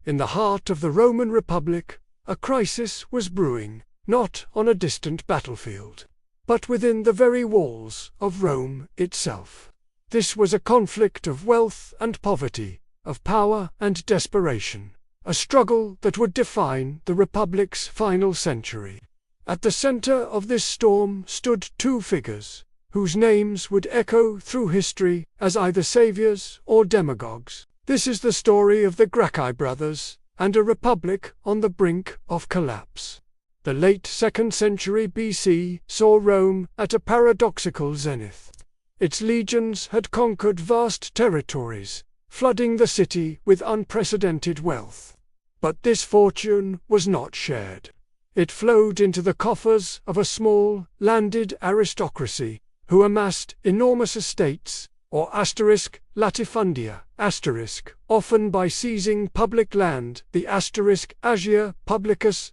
In the heart of the Roman Republic, a crisis was brewing, not on a distant battlefield, but within the very walls of Rome itself. This was a conflict of wealth and poverty, of power and desperation, a struggle that would define the Republic's final century. At the center of this storm stood two figures, whose names would echo through history as either saviors or demagogues. This is the story of the Gracchi brothers, and a republic on the brink of collapse. The late 2nd century BC saw Rome at a paradoxical zenith. Its legions had conquered vast territories, flooding the city with unprecedented wealth. But this fortune was not shared. It flowed into the coffers of a small, landed aristocracy, who amassed enormous estates, or latifundia, often by seizing public land, the agia publicus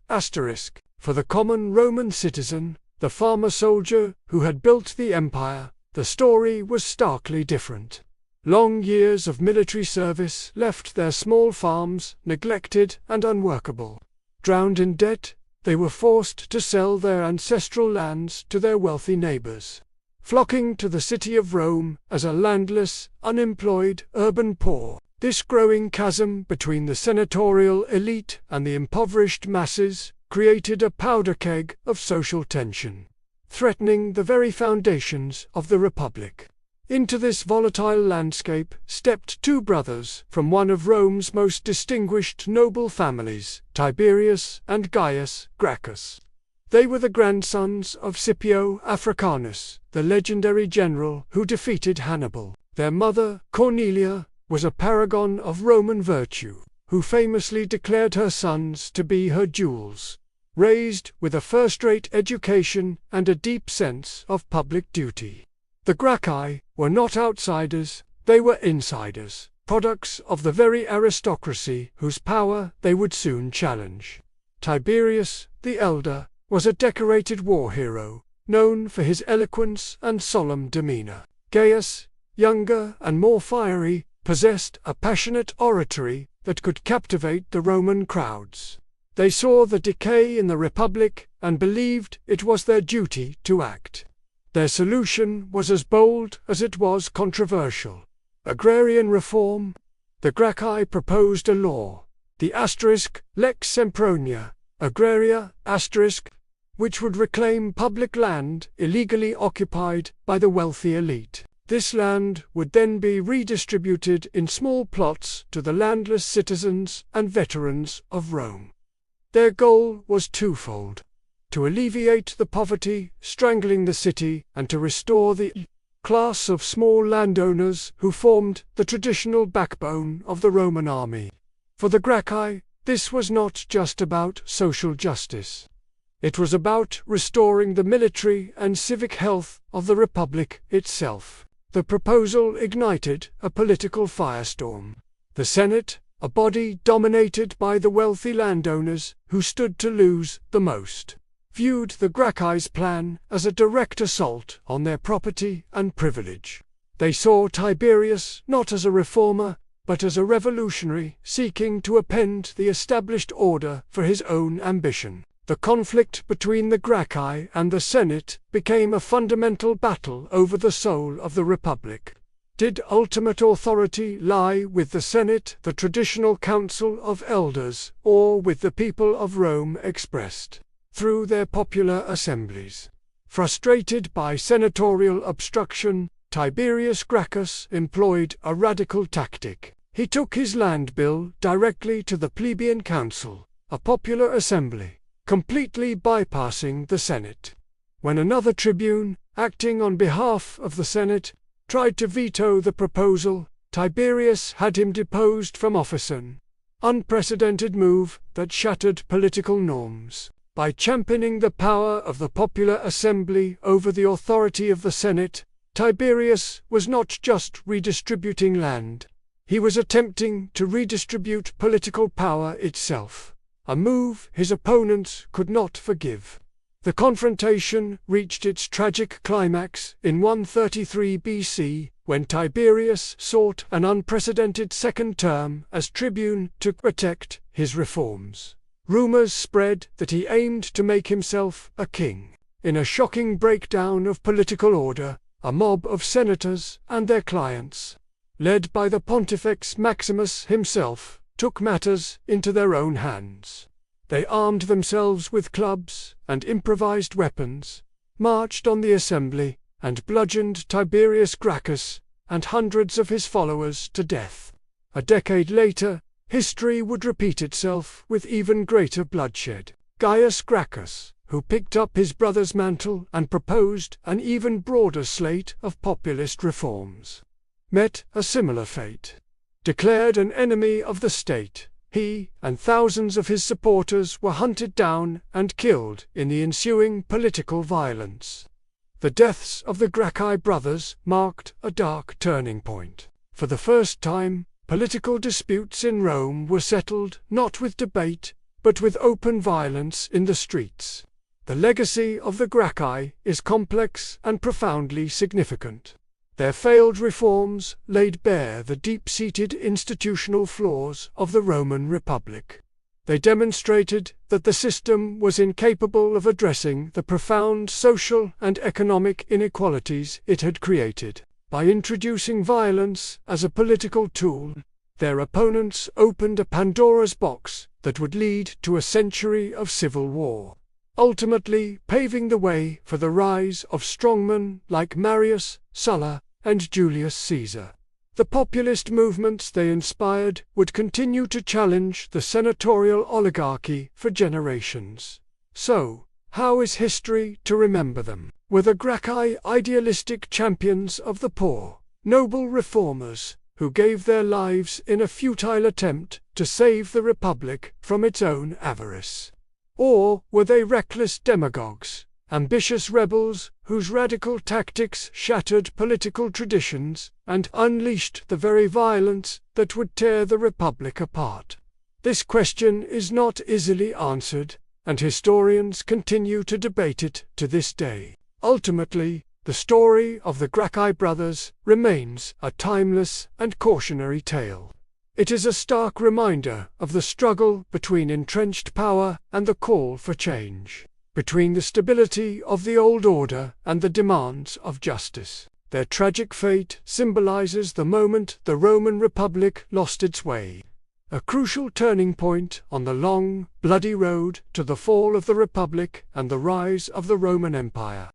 for the common Roman citizen, the farmer soldier who had built the empire. The story was starkly different. Long years of military service left their small farms neglected and unworkable. Drowned in debt, they were forced to sell their ancestral lands to their wealthy neighbors, flocking to the city of Rome as a landless, unemployed, urban poor. This growing chasm between the senatorial elite and the impoverished masses created a powder keg of social tension, threatening the very foundations of the Republic. Into this volatile landscape stepped two brothers from one of Rome's most distinguished noble families, Tiberius and Gaius Gracchus. They were the grandsons of Scipio Africanus, the legendary general who defeated Hannibal. Their mother, Cornelia, was a paragon of Roman virtue, who famously declared her sons to be her jewels, raised with a first-rate education and a deep sense of public duty. The Gracchi were not outsiders, they were insiders, products of the very aristocracy whose power they would soon challenge. Tiberius, the elder, was a decorated war hero, known for his eloquence and solemn demeanor. Gaius, younger and more fiery, possessed a passionate oratory that could captivate the Roman crowds. They saw the decay in the Republic and believed it was their duty to act. Their solution was as bold as it was controversial. Agrarian reform. The Gracchi proposed a law, the Lex Sempronia, Agraria, which would reclaim public land illegally occupied by the wealthy elite. This land would then be redistributed in small plots to the landless citizens and veterans of Rome. Their goal was twofold: to alleviate the poverty strangling the city and to restore the class of small landowners who formed the traditional backbone of the Roman army. For the Gracchi, this was not just about social justice. It was about restoring the military and civic health of the Republic itself. The proposal ignited a political firestorm. The Senate, a body dominated by the wealthy landowners who stood to lose the most, viewed the Gracchi's plan as a direct assault on their property and privilege. They saw Tiberius not as a reformer, but as a revolutionary seeking to upend the established order for his own ambition. The conflict between the Gracchi and the Senate became a fundamental battle over the soul of the Republic. Did ultimate authority lie with the Senate, the traditional council of elders, or with the people of Rome expressed through their popular assemblies? Frustrated by senatorial obstruction, Tiberius Gracchus employed a radical tactic. He took his land bill directly to the plebeian council, a popular assembly, completely bypassing the Senate. When another tribune, acting on behalf of the Senate, tried to veto the proposal, Tiberius had him deposed from office, an unprecedented move that shattered political norms. By championing the power of the popular assembly over the authority of the Senate, Tiberius was not just redistributing land. He was attempting to redistribute political power itself, a move his opponents could not forgive. The confrontation reached its tragic climax in 133 BC, when Tiberius sought an unprecedented second term as tribune to protect his reforms. Rumors spread that he aimed to make himself a king. In a shocking breakdown of political order, a mob of senators and their clients, led by the Pontifex Maximus himself, took matters into their own hands. They armed themselves with clubs and improvised weapons, marched on the assembly, and bludgeoned Tiberius Gracchus and hundreds of his followers to death. A decade later, history would repeat itself with even greater bloodshed. Gaius Gracchus, who picked up his brother's mantle and proposed an even broader slate of populist reforms, met a similar fate. Declared an enemy of the state, he and thousands of his supporters were hunted down and killed in the ensuing political violence. The deaths of the Gracchi brothers marked a dark turning point. For the first time, political disputes in Rome were settled not with debate, but with open violence in the streets. The legacy of the Gracchi is complex and profoundly significant. Their failed reforms laid bare the deep-seated institutional flaws of the Roman Republic. They demonstrated that the system was incapable of addressing the profound social and economic inequalities it had created. By introducing violence as a political tool, their opponents opened a Pandora's box that would lead to a century of civil war, ultimately paving the way for the rise of strongmen like Marius, Sulla, and Julius Caesar. The populist movements they inspired would continue to challenge the senatorial oligarchy for generations. So, how is history to remember them? Were the Gracchi idealistic champions of the poor, noble reformers, who gave their lives in a futile attempt to save the Republic from its own avarice? Or were they reckless demagogues, ambitious rebels whose radical tactics shattered political traditions and unleashed the very violence that would tear the Republic apart? This question is not easily answered, and historians continue to debate it to this day. Ultimately, the story of the Gracchi brothers remains a timeless and cautionary tale. It is a stark reminder of the struggle between entrenched power and the call for change, between the stability of the old order and the demands of justice. Their tragic fate symbolizes the moment the Roman Republic lost its way, a crucial turning point on the long, bloody road to the fall of the Republic and the rise of the Roman Empire.